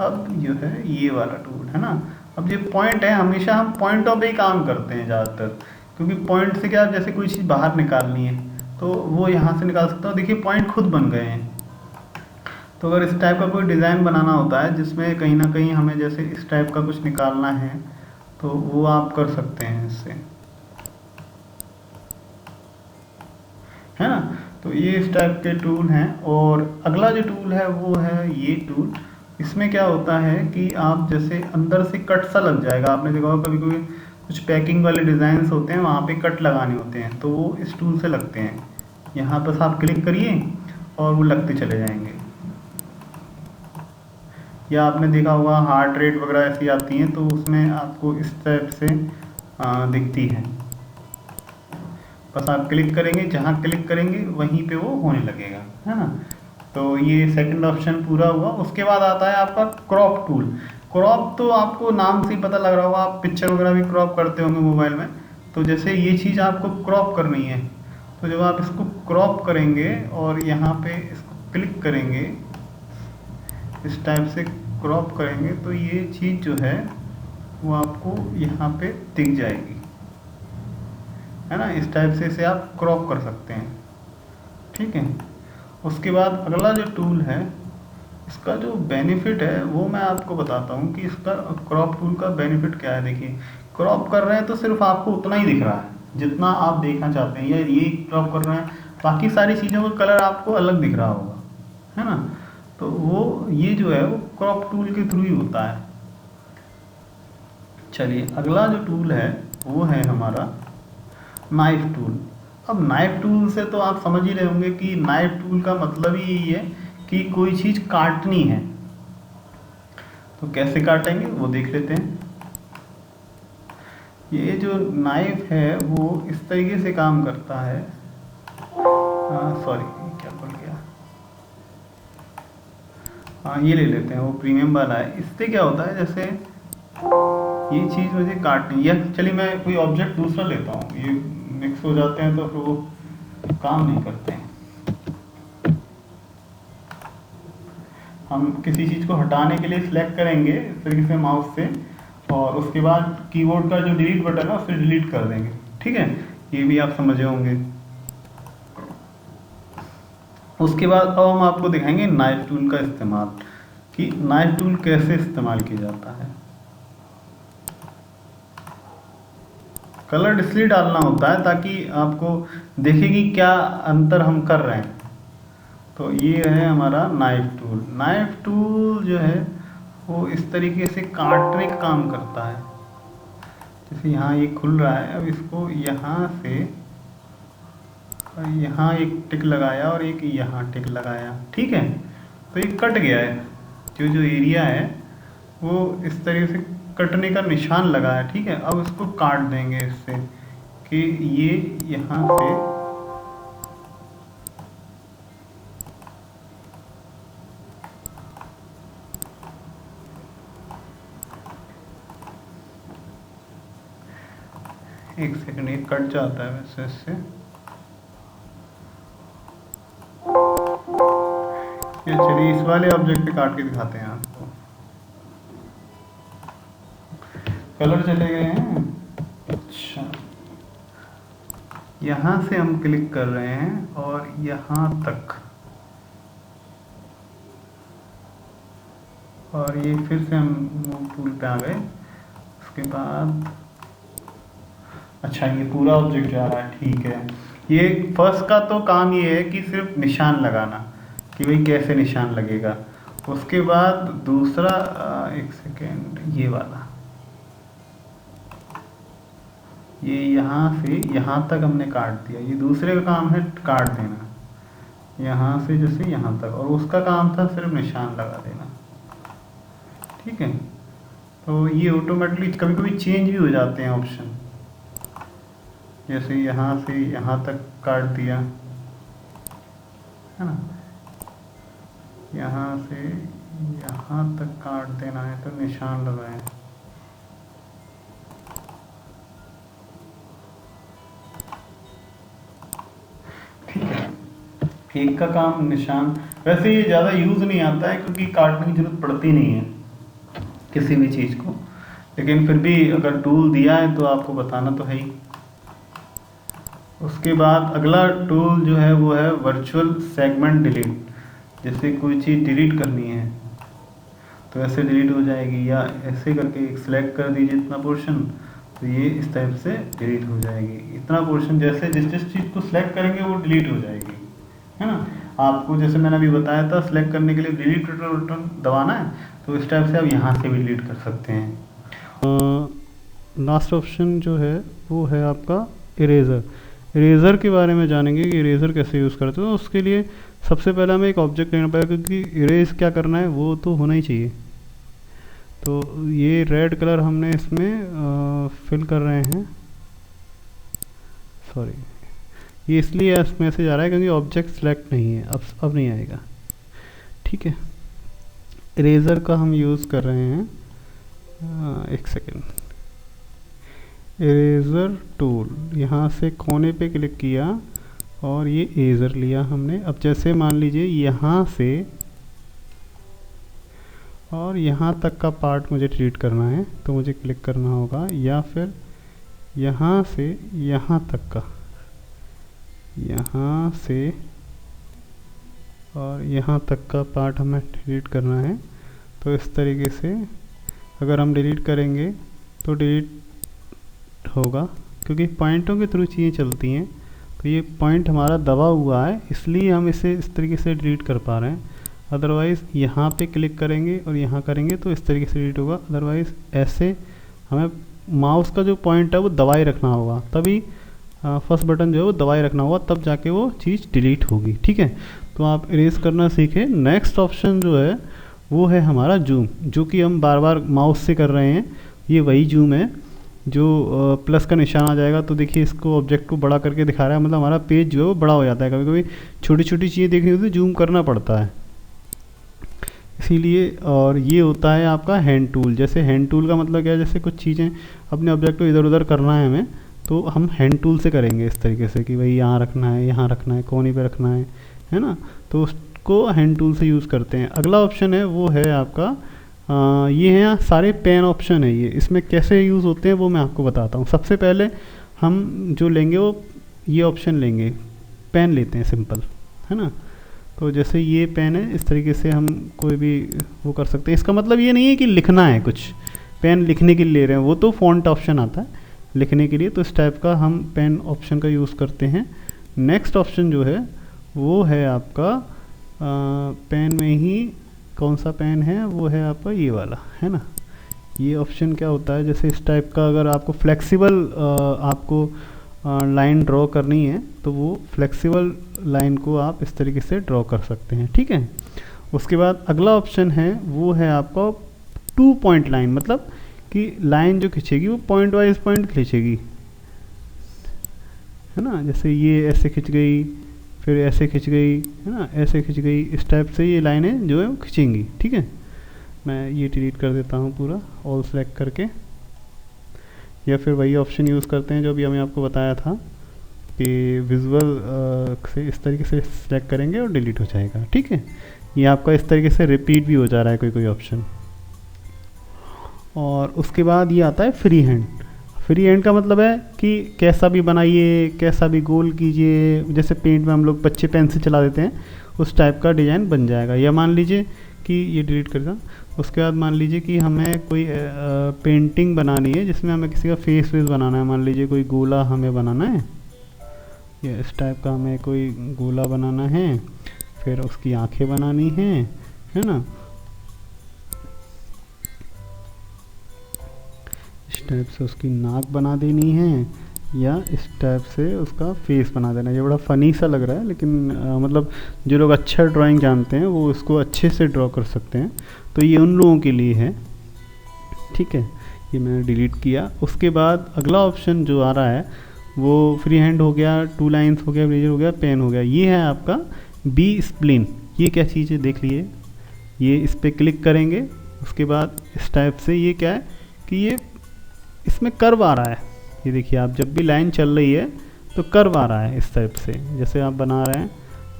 अब जो है ये वाला टूल है ना, अब ये पॉइंट है, हमेशा हम पॉइंटों पे ही काम करते हैं ज़्यादातर, क्योंकि पॉइंट से क्या, जैसे कोई चीज़ बाहर निकालनी है तो वो यहाँ से निकाल सकता हूँ। देखिए पॉइंट खुद बन गए हैं। तो अगर इस टाइप का कोई डिज़ाइन बनाना होता है जिसमें कहीं ना कहीं हमें जैसे इस टाइप का कुछ निकालना है तो वो आप कर सकते हैं इससे, है ना। तो ये इस टाइप के टूल हैं। और अगला जो टूल है वो है ये टूल। इसमें क्या होता है कि आप जैसे अंदर से कट सा लग जाएगा, आपने देखा होगा कभी कभी कुछ पैकिंग वाले डिज़ाइंस होते हैं वहाँ पे कट लगाने होते हैं, तो वो इस टूल से लगते हैं। यहाँ पर आप क्लिक करिए और वो लगते चले जाएंगे। या आपने देखा होगा हार्ट रेट वगैरह ऐसी आती हैं तो उसमें आपको इस टाइप से दिखती है। बस आप क्लिक करेंगे, जहाँ क्लिक करेंगे वहीं पे वो होने लगेगा, है ना। तो ये सेकंड ऑप्शन पूरा हुआ। उसके बाद आता है आपका क्रॉप टूल। क्रॉप तो आपको नाम से ही पता लग रहा होगा, आप पिक्चर वगैरह भी क्रॉप करते होंगे मोबाइल में। तो जैसे ये चीज़ आपको क्रॉप करनी है, तो जब आप इसको क्रॉप करेंगे और यहाँ पे इसको क्लिक करेंगे, इस टाइप से क्रॉप करेंगे तो ये चीज़ जो है वो आपको यहाँ पे दिख जाएगी, है ना। इस टाइप से इसे आप क्रॉप कर सकते हैं, ठीक है। उसके बाद अगला जो टूल है, इसका जो बेनिफिट है वो मैं आपको बताता हूँ कि इसका क्रॉप टूल का बेनिफिट क्या है। देखिए क्रॉप कर रहे हैं तो सिर्फ आपको उतना ही दिख रहा है जितना आप देखना चाहते हैं, या ये क्रॉप कर रहे हैं, बाकी सारी चीज़ों का कलर आपको अलग दिख रहा होगा, है ना। तो वो ये जो है वो क्रॉप टूल के थ्रू ही होता है। चलिए अगला जो टूल है वो है हमारा नाइफ टूल। अब नाइफ टूल से तो आप समझ ही रहे होंगे कि नाइफ टूल का मतलब ही यही है कि कोई चीज़ काटनी है। तो कैसे काटेंगे वो देख लेते हैं। ये जो नाइफ है वो इस तरीके से काम करता है, सॉरी क्या बोल गया, हाँ ये ले लेते हैं, वो प्रीमियम वाला है। इससे क्या होता है, जैसे ये चीज़ मुझे काटनी है, चलिए मैं कोई ऑब्जेक्ट दूसरा लेता हूँ, ये मिक्स हो जाते हैं तो फिर वो काम नहीं करते हैं। हम किसी चीज़ को हटाने के लिए सिलेक्ट करेंगे इस तरीके से माउस से, और उसके बाद कीबोर्ड का जो डिलीट बटन है उसे डिलीट कर देंगे, ठीक है। ये भी आप समझे होंगे। उसके बाद अब हम आपको दिखाएंगे नाइफ टूल का इस्तेमाल, कि नाइफ टूल कैसे इस्तेमाल किया जाता है। कलर इसलिए डालना होता है ताकि आपको देखे कि क्या अंतर हम कर रहे हैं। तो ये है हमारा नाइफ टूल। नाइफ टूल जो है वो इस तरीके से काटने का काम करता है। जैसे यहाँ ये खुल रहा है, अब इसको यहाँ से यहाँ एक टिक लगाया और एक यहाँ टिक लगाया, ठीक है। तो ये कट गया है, जो एरिया है वो इस तरीके से कटने का निशान लगा है, ठीक है। अब इसको काट देंगे इससे कि ये यहाँ से एक सेकंड, ये कट जाता है वैसे इससे। ये चलिए इस वाले ऑब्जेक्ट पे काट के दिखाते हैं आपको। कलर चले गए हैं, अच्छा यहाँ से हम क्लिक कर रहे हैं और यहाँ तक, और ये फिर से हम मूव टूल पे आ गए। उसके बाद अच्छा ये पूरा ऑब्जेक्ट जा रहा है, ठीक है। ये फर्स्ट का तो काम ये है कि सिर्फ निशान लगाना, कि भाई कैसे निशान लगेगा। उसके बाद दूसरा एक सेकेंड, ये वाला ये यहाँ से यहाँ तक हमने काट दिया, ये दूसरे का काम है काट देना, यहाँ से जैसे यहाँ तक, और उसका काम था सिर्फ निशान लगा देना। ठीक है, तो ये ऑटोमेटिकली कभी कभी चेंज भी हो जाते हैं ऑप्शन, जैसे यहाँ से यहाँ तक काट दिया है ना, यहाँ से यहाँ तक काट देना है तो निशान लगाएं। ठीक है, एक का काम निशान, वैसे ये ज़्यादा यूज़ नहीं आता है क्योंकि काटने की ज़रूरत पड़ती नहीं है किसी भी चीज़ को, लेकिन फिर भी अगर टूल दिया है तो आपको बताना तो है ही। उसके बाद अगला टूल जो है वो है वर्चुअल सेगमेंट डिलीट। जैसे कोई चीज़ डिलीट करनी है तो ऐसे डिलीट हो जाएगी, या ऐसे करके एक सिलेक्ट कर दीजिए इतना पोर्शन, तो ये इस टाइप से डिलीट हो जाएगी। इतना पोर्शन जैसे जिस जिस चीज़ को सिलेक्ट करेंगे वो डिलीट हो जाएगी, है ना। आपको जैसे मैंने अभी बताया था सिलेक्ट करने के लिए डिलीट बटन दबाना है, तो इस टाइप से आप यहाँ से भी डिलीट कर सकते हैं। लास्ट ऑप्शन जो है वो है आपका इरेज़र। इरेज़र के बारे में जानेंगे कि इरेज़र कैसे यूज़ करते हैं। तो उसके लिए सबसे पहले हमें एक ऑब्जेक्ट लेना पड़ेगा, क्योंकि इरेज क्या करना है वो तो होना ही चाहिए। तो ये रेड कलर हमने इसमें फिल कर रहे हैं, सॉरी ये इसलिए मैसेज आ रहा है क्योंकि ऑब्जेक्ट सेलेक्ट नहीं है, अब नहीं आएगा। ठीक है, इरेज़र का हम यूज़ कर रहे हैं, एक सेकेंड, इरेज़र टूल, यहाँ से कोने पे क्लिक किया और ये इरेज़र लिया हमने। अब जैसे मान लीजिए यहाँ से और यहाँ तक का पार्ट मुझे डिलीट करना है, तो मुझे क्लिक करना होगा, या फिर यहाँ से यहाँ तक का, यहाँ से और यहाँ तक का पार्ट हमें डिलीट करना है। तो इस तरीके से अगर हम डिलीट करेंगे तो डिलीट होगा, क्योंकि पॉइंटों के थ्रू चीज़ें चलती हैं। तो ये पॉइंट हमारा दबा हुआ है, इसलिए हम इसे इस तरीके से डिलीट कर पा रहे हैं। अदरवाइज़ यहाँ पे क्लिक करेंगे और यहाँ करेंगे तो इस तरीके से डिलीट होगा। अदरवाइज़ ऐसे हमें माउस का जो पॉइंट है वो दबाए रखना होगा, तभी फर्स्ट बटन जो है वो दबाए रखना होगा, तब जाके वो चीज़ डिलीट होगी। ठीक है, तो आप इरेज करना सीखें। नेक्स्ट ऑप्शन जो है वो है हमारा जूम, जो कि हम बार बार माउस से कर रहे हैं। ये वही जूम है जो प्लस का निशान आ जाएगा तो देखिए इसको ऑब्जेक्ट को बड़ा करके दिखा रहा है, मतलब हमारा पेज जो है वो बड़ा हो जाता है। कभी कभी छोटी छोटी चीज़ें देखनी होती है, जूम करना पड़ता है इसीलिए। और ये होता है आपका हैंड टूल। जैसे हैंड टूल का मतलब क्या है, जैसे कुछ चीज़ें अपने ऑब्जेक्ट को इधर उधर करना है हमें, तो हम हैंड टूल से करेंगे इस तरीके से कि भाई यहाँ रखना है, यहाँ रखना है, कोने पे रखना है ना, तो उसको हैंड टूल से यूज़ करते हैं। अगला ऑप्शन है वो है आपका ये है सारे पेन ऑप्शन है। ये इसमें कैसे यूज़ होते हैं वो मैं आपको बताता हूँ। सबसे पहले हम जो लेंगे वो ये ऑप्शन लेंगे, पेन लेते हैं सिंपल, है ना। तो जैसे ये पेन है, इस तरीके से हम कोई भी वो कर सकते हैं। इसका मतलब ये नहीं है कि लिखना है कुछ, पेन लिखने के लिए ले रहे हैं, वो तो फ़ॉन्ट ऑप्शन आता है लिखने के लिए। तो इस टाइप का हम पेन ऑप्शन का यूज़ करते हैं। नेक्स्ट ऑप्शन जो है वो है आपका पेन में ही कौन सा पेन है, वो है आपका ये वाला, है ना। ये ऑप्शन क्या होता है, जैसे इस टाइप का अगर आपको फ्लेक्सिबल आपको लाइन ड्रॉ करनी है तो वो फ्लेक्सिबल लाइन को आप इस तरीके से ड्रॉ कर सकते हैं। ठीक है, उसके बाद अगला ऑप्शन है वो है आपका 2 पॉइंट लाइन, मतलब कि लाइन जो खींचेगी वो पॉइंट वाइज पॉइंट खींचेगी, है ना। जैसे ये ऐसे खिंच गई, फिर ऐसे खिंच गई, है ना, ऐसे खिंच गई, इस टाइप से ये लाइनें जो है वो खिंचेंगी। ठीक है, मैं ये डिलीट कर देता हूँ पूरा, ऑल सेलेक्ट करके, या फिर वही ऑप्शन यूज़ करते हैं जो अभी हमें आपको बताया था कि विजुअल से इस तरीके से सिलेक्ट करेंगे और डिलीट हो जाएगा। ठीक है, ये आपका इस तरीके से रिपीट भी हो जा रहा है कोई कोई ऑप्शन। और उसके बाद ये आता है फ्री हैंड। फ्री हैंड का मतलब है कि कैसा भी बनाइए, कैसा भी गोल कीजिए, जैसे पेंट में हम लोग बच्चे पेन से चला देते हैं उस टाइप का डिज़ाइन बन जाएगा। या मान लीजिए कि ये डिलीट कर दें। उसके बाद मान लीजिए कि हमें कोई पेंटिंग बनानी है जिसमें हमें किसी का फेस वेस बनाना है। मान लीजिए कोई गोला हमें बनाना है, या इस टाइप का हमें कोई गोला बनाना है, फिर उसकी आंखें बनानी हैं, है ना, इस टाइप से उसकी नाक बना देनी है, या इस टाइप से उसका फेस बना देना। ये बड़ा फ़नी सा लग रहा है, लेकिन मतलब जो लोग अच्छा ड्राइंग जानते हैं वो इसको अच्छे से ड्रॉ कर सकते हैं, तो ये उन लोगों के लिए है। ठीक है, ये मैंने डिलीट किया। उसके बाद अगला ऑप्शन जो आ रहा है वो फ्री हैंड हो गया, टू लाइन्स हो गया, ब्लेजर हो गया, पेन हो गया। ये है आपका बी स्प्लिन। ये क्या चीज़ है देख लिए, ये इस पर क्लिक करेंगे, उसके बाद इस टाइप से ये क्या है कि ये इसमें कर्व आ रहा है। ये देखिए, आप जब भी लाइन चल रही है तो कर्व आ रहा है इस टाइप से, जैसे आप बना रहे हैं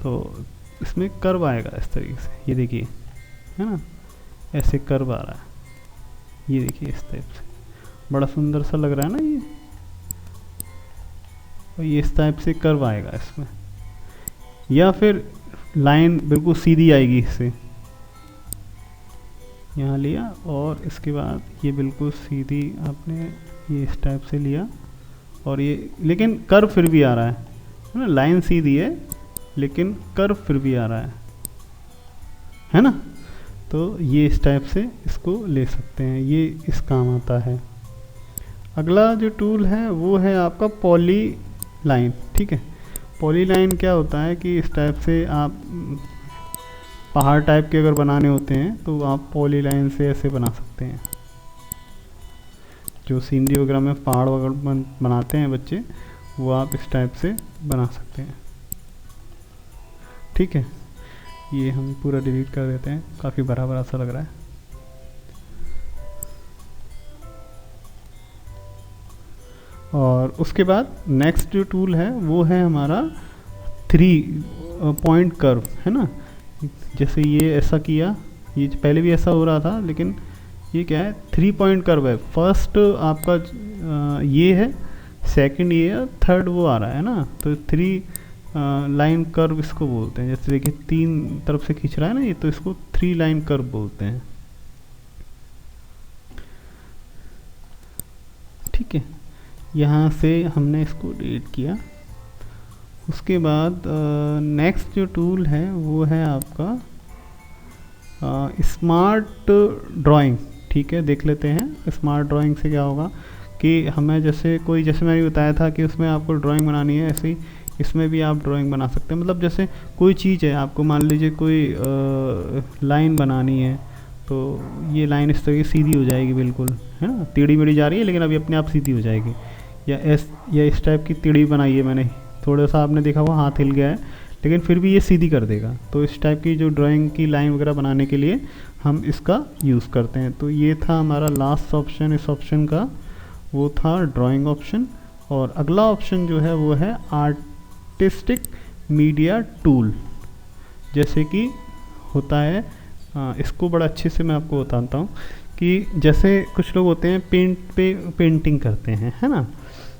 तो इसमें कर्व आएगा इस तरीके से। ये देखिए, है ना, ऐसे कर्व आ रहा है। ये देखिए इस टाइप से, बड़ा सुंदर सा लग रहा है ना ये। और ये इस टाइप से कर्व आएगा इसमें, या फिर लाइन बिल्कुल सीधी आएगी इससे। यहाँ लिया और इसके बाद ये बिल्कुल सीधी आपने ये इस टाइप से लिया, और ये लेकिन कर्व फिर भी आ रहा है ना। लाइन सीधी है लेकिन कर्व फिर भी आ रहा है ना। तो ये इस टाइप से इसको ले सकते हैं, ये इस काम आता है। अगला जो टूल है वो है आपका पॉली लाइन। ठीक है, पॉली लाइन क्या होता है कि इस टाइप से आप पहाड़ टाइप के अगर बनाने होते हैं तो आप पॉली लाइन से ऐसे बना सकते हैं। जो सीनरी वगैरह में पहाड़ वगैरह बनाते हैं बच्चे, वो आप इस टाइप से बना सकते हैं। ठीक है, ये हम पूरा डिलीट कर देते हैं, काफ़ी बड़ा बड़ा सा लग रहा है। और उसके बाद नेक्स्ट जो टूल है वो है हमारा 3 पॉइंट कर्व, है ना। जैसे ये ऐसा किया, ये पहले भी ऐसा हो रहा था, लेकिन ये क्या है 3 पॉइंट कर्व है। फर्स्ट आपका ये है, सेकंड ये है, थर्ड वो आ रहा है ना। तो 3 लाइन कर्व इसको बोलते हैं। जैसे देखिए 3 तरफ से खींच रहा है ना ये, तो इसको 3 लाइन कर्व बोलते हैं। ठीक है, यहाँ से हमने इसको डिलीट किया। उसके बाद नेक्स्ट जो टूल है वो है आपका स्मार्ट ड्राइंग। ठीक है, देख लेते हैं स्मार्ट ड्राइंग से क्या होगा कि हमें जैसे मैंने बताया था कि उसमें आपको ड्राइंग बनानी है, ऐसे ही इसमें भी आप ड्राइंग बना सकते हैं। मतलब जैसे कोई चीज़ है, आपको मान लीजिए कोई लाइन बनानी है, तो ये लाइन इस तरह सीधी हो जाएगी बिल्कुल, है ना। टेढ़ी मेढ़ी जा रही है लेकिन अभी अपने आप सीधी हो जाएगी। या इस टाइप की टेढ़ी बनाई है मैंने, थोड़ा सा आपने देखा हुआ हाथ हिल गया है, लेकिन फिर भी ये सीधी कर देगा। तो इस टाइप की जो ड्राइंग की लाइन वगैरह बनाने के लिए हम इसका यूज़ करते हैं। तो ये था हमारा लास्ट ऑप्शन इस ऑप्शन का, वो था ड्राइंग ऑप्शन। और अगला ऑप्शन जो है वो है आर्टिस्टिक मीडिया टूल। जैसे कि होता है, इसको बड़ा अच्छे से मैं आपको बताता हूँ कि जैसे कुछ लोग होते हैं पेंट पे पेंटिंग करते हैं, है ना।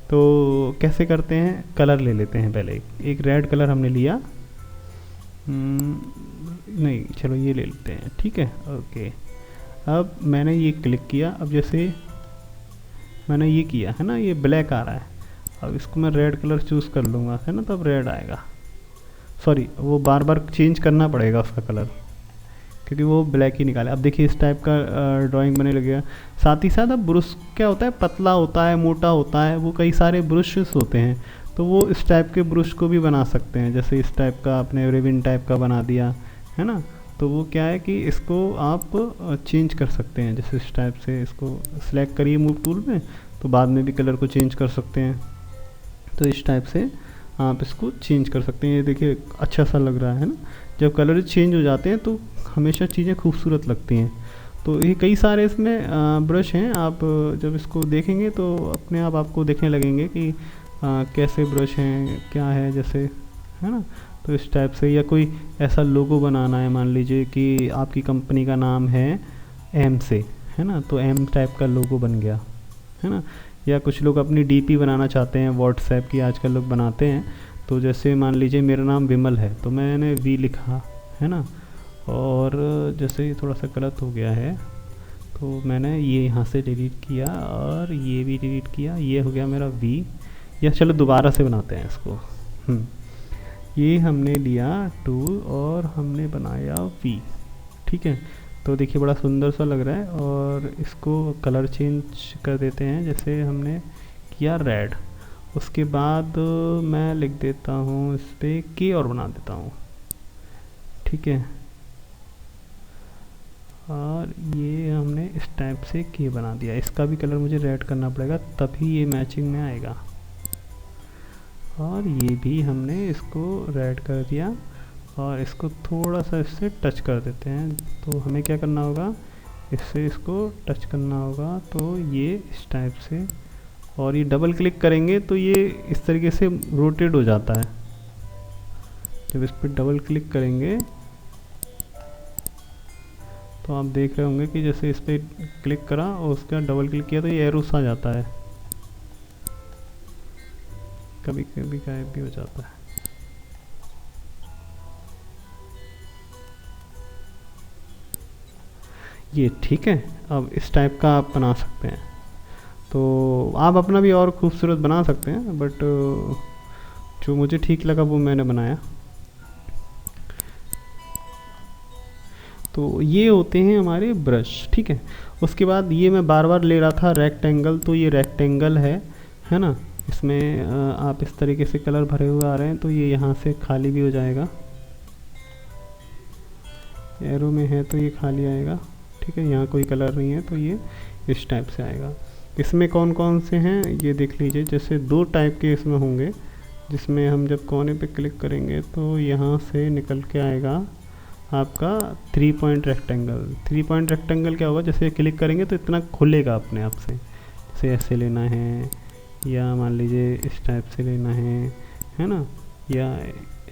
तो कैसे करते हैं, कलर ले लेते हैं। पहले एक रेड कलर हमने लिया, नहीं चलो ये ले लेते हैं। ठीक है, ओके। अब मैंने ये क्लिक किया, अब जैसे मैंने ये किया है ना, ये ब्लैक आ रहा है। अब इसको मैं रेड कलर चूज़ कर लूँगा, है ना, तब रेड आएगा। सॉरी, वो बार बार चेंज करना पड़ेगा उसका कलर, क्योंकि वो ब्लैक ही निकाले। अब देखिए इस टाइप का ड्राइंग बने लगेगा। साथ ही साथ अब ब्रश क्या होता है, पतला होता है, मोटा होता है, वो कई सारे ब्रशेस होते हैं, तो वो इस टाइप के ब्रश को भी बना सकते हैं। जैसे इस टाइप का आपने रिबन टाइप का बना दिया, है ना। तो वो क्या है कि इसको आप चेंज कर सकते हैं। जैसे इस टाइप से इसको सिलेक्ट करिए मूव टूल में, तो बाद में भी कलर को चेंज कर सकते हैं। तो इस टाइप से आप इसको चेंज कर सकते हैं। ये देखिए अच्छा सा लग रहा है ना। जब कलर चेंज हो जाते हैं तो हमेशा चीज़ें खूबसूरत लगती हैं। तो ये कई सारे इसमें ब्रश हैं, आप जब इसको देखेंगे तो अपने आप आपको देखने लगेंगे कि कैसे ब्रश हैं, क्या है, जैसे, है ना। तो इस टाइप से, या कोई ऐसा लोगो बनाना है, मान लीजिए कि आपकी कंपनी का नाम है एम से, है ना, तो एम टाइप का लोगो बन गया, है ना। या कुछ लोग अपनी डीपी बनाना चाहते हैं, व्हाट्सएप की आजकल लोग बनाते हैं। तो जैसे मान लीजिए मेरा नाम विमल है, तो मैंने वी लिखा, है ना। और जैसे ये थोड़ा सा गलत हो गया है, तो मैंने ये यहाँ से डिलीट किया और ये भी डिलीट किया, ये हो गया मेरा वी। या चलो दोबारा से बनाते हैं इसको। ये हमने लिया टूल और हमने बनाया वी। ठीक है, तो देखिए बड़ा सुंदर सा लग रहा है। और इसको कलर चेंज कर देते हैं, जैसे हमने किया रेड, उसके बाद मैं लिख देता हूँ इस पर के और बना देता हूँ, ठीक है। और ये हमने इस टाइप से के बना दिया। इसका भी कलर मुझे रेड करना पड़ेगा तभी ये मैचिंग में आएगा। और ये भी हमने इसको रेड कर दिया और इसको थोड़ा सा इससे टच कर देते हैं। तो हमें क्या करना होगा, इससे इसको टच करना होगा, तो ये इस टाइप से। और ये डबल क्लिक करेंगे तो ये इस तरीके से रोटेट हो जाता है। जब इस पर डबल क्लिक करेंगे तो आप देख रहे होंगे कि जैसे इस पर क्लिक करा और उसका डबल क्लिक किया तो ये एरोस आ जाता है, कभी कभी गायब भी हो जाता है। ये ठीक है। अब इस टाइप का आप बना सकते हैं। तो आप अपना भी और खूबसूरत बना सकते हैं, बट जो मुझे ठीक लगा वो मैंने बनाया। तो ये होते हैं हमारे ब्रश, ठीक है। उसके बाद ये मैं बार बार ले रहा था रेक्टेंगल, तो ये रेक्टेंगल है ना। इसमें आप इस तरीके से कलर भरे हुए आ रहे हैं तो ये यहाँ से खाली भी हो जाएगा। एरो में है तो ये खाली आएगा, ठीक है। यहाँ कोई कलर नहीं है तो ये इस टाइप से आएगा। इसमें कौन कौन से हैं ये देख लीजिए। जैसे 2 टाइप के इसमें होंगे, जिसमें हम जब कोने पे क्लिक करेंगे तो यहाँ से निकल के आएगा आपका 3 पॉइंट रेक्टेंगल। 3 पॉइंट रेक्टेंगल क्या होगा, जैसे क्लिक करेंगे तो इतना खुलेगा अपने आप से। जैसे ऐसे लेना है या मान लीजिए इस टाइप से लेना है ना, या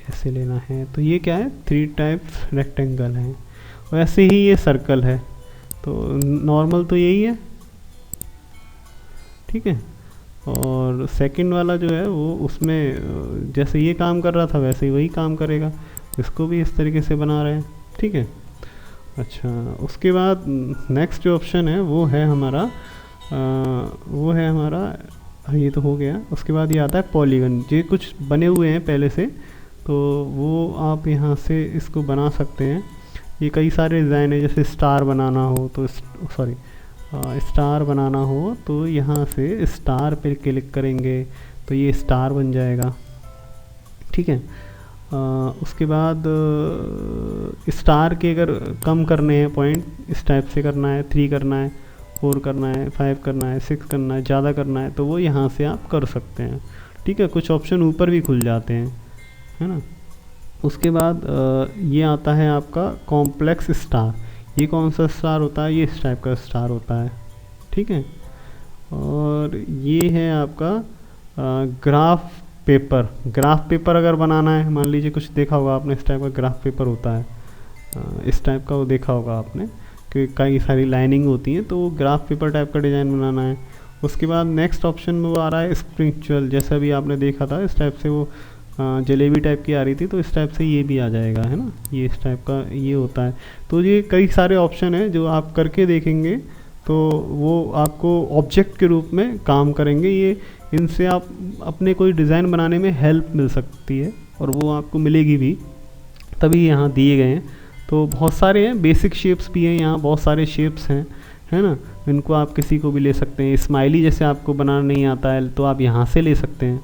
ऐसे लेना है। तो ये क्या है, 3 टाइप्स रेक्टेंगल हैं। वैसे ही ये सर्कल है, तो नॉर्मल तो यही है, ठीक है। और सेकंड वाला जो है वो उसमें जैसे ये काम कर रहा था वैसे ही वही काम करेगा। इसको भी इस तरीके से बना रहे हैं, ठीक है। अच्छा, उसके बाद नेक्स्ट जो ऑप्शन है वो है हमारा ये तो हो गया। उसके बाद ये आता है पॉलीगन। ये कुछ बने हुए हैं पहले से, तो वो आप यहाँ से इसको बना सकते हैं। ये कई सारे डिज़ाइन है, जैसे स्टार बनाना हो तो स्टार बनाना हो तो यहाँ से स्टार पे क्लिक करेंगे तो ये स्टार बन जाएगा, ठीक है। उसके बाद स्टार के अगर कम करने हैं पॉइंट, इस टाइप से करना है, 3 करना है, 4 करना है, 5 करना है, 6 करना है, ज़्यादा करना है, तो वो यहाँ से आप कर सकते हैं, ठीक है। कुछ ऑप्शन ऊपर भी खुल जाते हैं, है ना। उसके बाद ये आता है आपका कॉम्प्लेक्स स्टार। ये कौन सा स्टार होता है, ये इस टाइप का स्टार होता है, ठीक है। और ये है आपका ग्राफ पेपर अगर बनाना है, मान लीजिए कुछ देखा होगा आपने, इस टाइप का ग्राफ पेपर होता है, इस टाइप का वो देखा होगा आपने कि कई सारी लाइनिंग होती हैं, तो वो ग्राफ पेपर टाइप का डिज़ाइन बनाना है। उसके बाद नेक्स्ट ऑप्शन में वो आ रहा है स्पिरिचुअल। जैसा अभी आपने देखा था इस टाइप से वो जलेबी टाइप की आ रही थी, तो इस टाइप से ये भी आ जाएगा, है ना। ये इस टाइप का ये होता है। तो ये कई सारे ऑप्शन हैं जो आप करके देखेंगे तो वो आपको ऑब्जेक्ट के रूप में काम करेंगे। ये इनसे आप अपने कोई डिज़ाइन बनाने में हेल्प मिल सकती है और वो आपको मिलेगी भी, तभी यहाँ दिए गए हैं। तो बहुत सारे हैं, बेसिक शेप्स भी हैं, यहाँ बहुत सारे शेप्स हैं, है ना। इनको आप किसी को भी ले सकते हैं। स्माइली जैसे आपको बनाना नहीं आता है तो आप यहाँ से ले सकते हैं,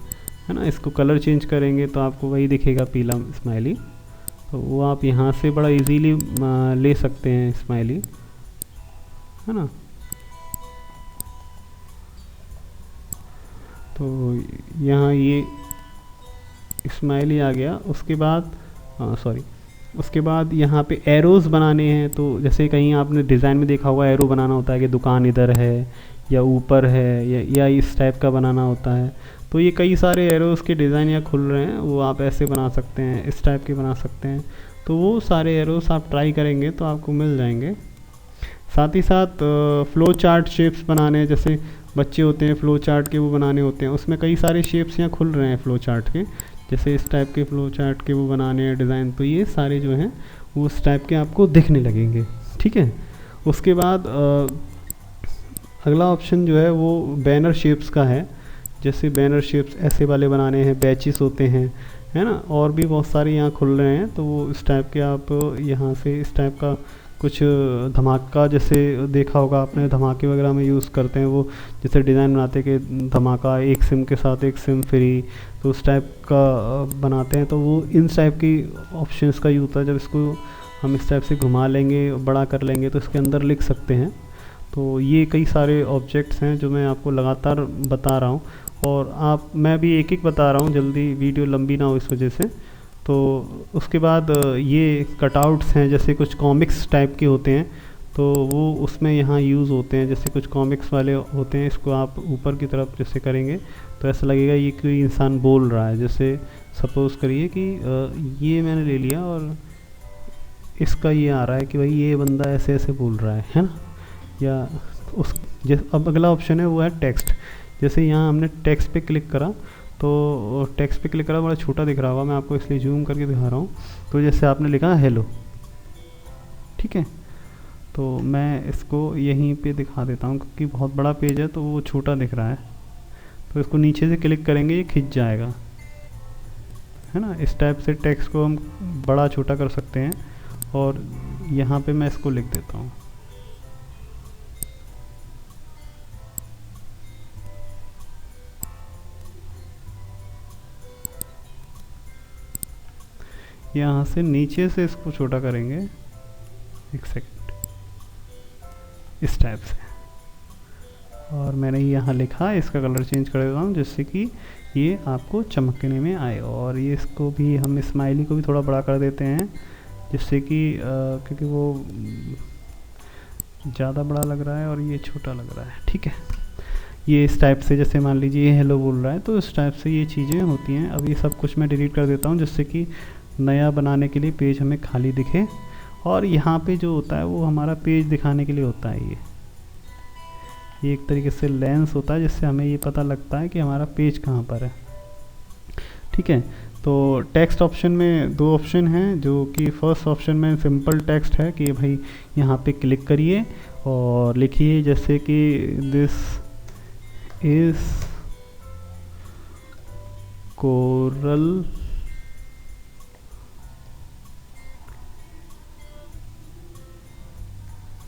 है ना। इसको कलर चेंज करेंगे तो आपको वही दिखेगा, पीला स्माइली, तो वो आप यहाँ से बड़ा इजीली ले सकते हैं स्माइली, है ना। तो यहाँ ये स्माइली आ गया। उसके बाद उसके बाद यहाँ पे एरोज़ बनाने हैं। तो जैसे कहीं आपने डिज़ाइन में देखा होगा एरो बनाना होता है कि दुकान इधर है या ऊपर है या इस टाइप का बनाना होता है। तो ये कई सारे एरोज़ के डिज़ाइन यहाँ खुल रहे हैं, वो आप ऐसे बना सकते हैं, इस टाइप के बना सकते हैं। तो वो सारे एरोज़ आप ट्राई करेंगे तो आपको मिल जाएंगे। साथ ही साथ फ्लो चार्ट शेप्स बनाने हैं, जैसे बच्चे होते हैं फ्लो चार्ट के वो बनाने होते हैं, उसमें कई सारे शेप्स यहाँ खुल रहे हैं फ्लो चार्ट के। जैसे इस टाइप के फ्लो चार्ट के वो बनाने हैं डिज़ाइन, तो ये सारे जो हैं वो उस टाइप के आपको दिखने लगेंगे, ठीक है। उसके बाद अगला ऑप्शन जो है वो बैनर शेप्स का है। जैसे बैनर शेप्स ऐसे वाले बनाने हैं, बैचेस होते हैं, है ना। और भी बहुत सारे यहाँ खुल रहे हैं, तो वो इस टाइप के आप यहाँ से इस टाइप का कुछ धमाका, जैसे देखा होगा आपने, धमाके वगैरह में यूज़ करते हैं वो, जैसे डिज़ाइन बनाते हैं कि धमाका एक सिम के साथ एक सिम फ्री, तो उस टाइप का बनाते हैं। तो वो इन टाइप की ऑप्शंस का यूज़ होता है। जब इसको हम इस टाइप से घुमा लेंगे, बड़ा कर लेंगे, तो इसके अंदर लिख सकते हैं। तो ये कई सारे ऑब्जेक्ट्स हैं जो मैं आपको लगातार बता रहा हूँ, और मैं भी एक एक बता रहा हूँ, जल्दी वीडियो लंबी ना हो इस वजह से। तो उसके बाद ये कटआउट्स हैं, जैसे कुछ कॉमिक्स टाइप के होते हैं, तो वो उसमें यहाँ यूज़ होते हैं। जैसे कुछ कॉमिक्स वाले होते हैं, इसको आप ऊपर की तरफ जैसे करेंगे तो ऐसा लगेगा ये कोई इंसान बोल रहा है। जैसे सपोज़ करिए कि ये मैंने ले लिया और इसका ये आ रहा है कि भाई ये बंदा ऐसे ऐसे बोल रहा है ना। या उस अब अगला ऑप्शन है वो है टेक्स्ट। जैसे यहाँ हमने टेक्स्ट पे क्लिक करा, तो टेक्स्ट पे क्लिक करा, बड़ा छोटा दिख रहा होगा, मैं आपको इसलिए जूम करके दिखा रहा हूँ। तो जैसे आपने लिखा हेलो, ठीक है, तो मैं इसको यहीं पे दिखा देता हूँ क्योंकि बहुत बड़ा पेज है तो वो छोटा दिख रहा है। तो इसको नीचे से क्लिक करेंगे, ये खिंच जाएगा, है ना। इस टाइप से टेक्स्ट को हम बड़ा छोटा कर सकते हैं। और यहाँ पे मैं इसको लिख देता हूँ, यहाँ से नीचे से इसको छोटा करेंगे, एक सेकंड, इस टाइप से। और मैंने यहाँ लिखा, इसका कलर चेंज कर देता हूँ जिससे कि ये आपको चमकने में आए। और ये इसको भी हम स्माइली को भी थोड़ा बड़ा कर देते हैं, जिससे कि क्योंकि वो ज़्यादा बड़ा लग रहा है और ये छोटा लग रहा है, ठीक है। ये इस टाइप से, जैसे मान लीजिए ये हेलो बोल रहा है, तो इस टाइप से ये चीज़ें होती हैं। अब ये सब कुछ मैं डिलीट कर देता हूँ जिससे कि नया बनाने के लिए पेज हमें खाली दिखे। और यहाँ पे जो होता है वो हमारा पेज दिखाने के लिए होता है। ये एक तरीके से लेंस होता है जिससे हमें ये पता लगता है कि हमारा पेज कहाँ पर है, ठीक है। तो टेक्स्ट ऑप्शन में दो ऑप्शन हैं, जो कि फर्स्ट ऑप्शन में सिंपल टेक्स्ट है कि भाई यहाँ पे क्लिक करिए और लिखिए जैसे कि दिस इज़ कोरल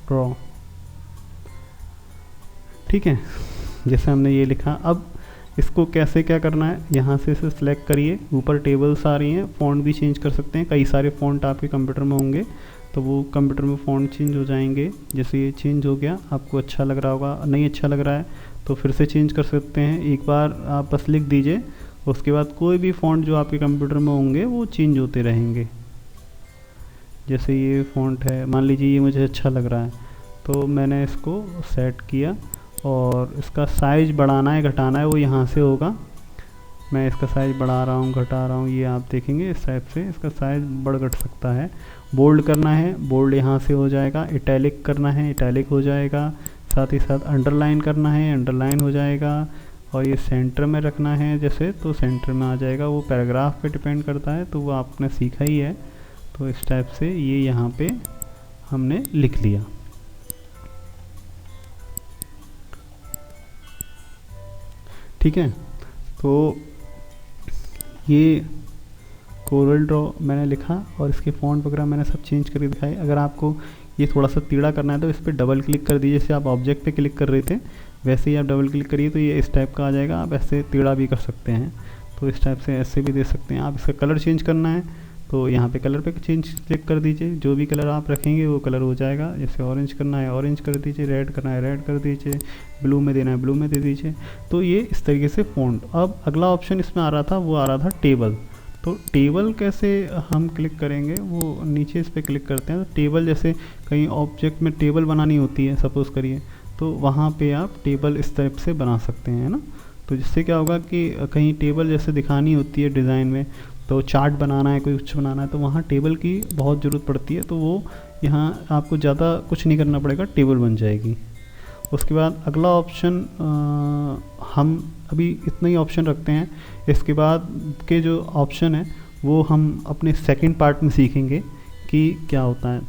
ड्रॉ, ठीक है। जैसे हमने ये लिखा, अब इसको कैसे क्या करना है, यहाँ से इसे सिलेक्ट करिए, ऊपर टेबल्स आ रही हैं, फ़ॉन्ट भी चेंज कर सकते हैं। कई सारे फ़ॉन्ट आपके कंप्यूटर में होंगे तो वो कंप्यूटर में फ़ॉन्ट चेंज हो जाएंगे। जैसे ये चेंज हो गया, आपको अच्छा लग रहा होगा, नहीं अच्छा लग रहा है तो फिर से चेंज कर सकते हैं। एक बार आप बस लिख दीजिए, उसके बाद कोई भी फ़ॉन्ट जो आपके कंप्यूटर में होंगे वो चेंज होते रहेंगे। जैसे ये फ़ॉन्ट है, मान लीजिए ये मुझे अच्छा लग रहा है तो मैंने इसको सेट किया, और इसका साइज़ बढ़ाना है घटाना है वो यहाँ से होगा। मैं इसका साइज़ बढ़ा रहा हूँ घटा रहा हूँ, ये आप देखेंगे इस टाइप से इसका साइज़ बढ़ घट सकता है। बोल्ड करना है, बोल्ड यहाँ से हो जाएगा। इटैलिक करना है, इटैलिक हो जाएगा। साथ ही साथ अंडरलाइन करना है, अंडरलाइन हो जाएगा। और ये सेंटर में रखना है जैसे, तो सेंटर में आ जाएगा। वो पैराग्राफ पे डिपेंड करता है, तो वो आपने सीखा ही है। तो इस टाइप से ये यहाँ पे हमने लिख लिया, ठीक है। तो ये कोरल ड्रॉ मैंने लिखा और इसके फ़ॉन्ट वगैरह मैंने सब चेंज करके दिखाए। अगर आपको ये थोड़ा सा टेढ़ा करना है तो इस पर डबल क्लिक कर दीजिए। जैसे आप ऑब्जेक्ट पे क्लिक कर रहे थे वैसे ही आप डबल क्लिक करिए तो ये इस टाइप का आ जाएगा। आप ऐसे टेढ़ा भी कर सकते हैं, तो इस टाइप से ऐसे भी दे सकते हैं। आप इसका कलर चेंज करना है तो यहाँ पे कलर पे चेंज क्लिक कर दीजिए, जो भी कलर आप रखेंगे वो कलर हो जाएगा। जैसे ऑरेंज करना है ऑरेंज कर दीजिए, रेड करना है रेड कर दीजिए, ब्लू में देना है ब्लू में दे दीजिए। तो ये इस तरीके से फ़ॉन्ट। अब अगला ऑप्शन इसमें आ रहा था, वो आ रहा था टेबल। तो टेबल कैसे हम क्लिक करेंगे, वो नीचे इस पर क्लिक करते हैं। तो टेबल जैसे कहीं ऑब्जेक्ट में टेबल बनानी होती है सपोज़ करिए, तो वहाँ पे आप टेबल इस टाइप से बना सकते हैं ना। तो जिससे क्या होगा कि कहीं टेबल जैसे दिखानी होती है डिज़ाइन में, तो चार्ट बनाना है, कोई कुछ बनाना है, तो वहाँ टेबल की बहुत ज़रूरत पड़ती है। तो वो यहाँ आपको ज़्यादा कुछ नहीं करना पड़ेगा, टेबल बन जाएगी। उसके बाद अगला ऑप्शन हम अभी इतना ही ऑप्शन रखते हैं। इसके बाद के जो ऑप्शन है वो हम अपने सेकंड पार्ट में सीखेंगे कि क्या होता है।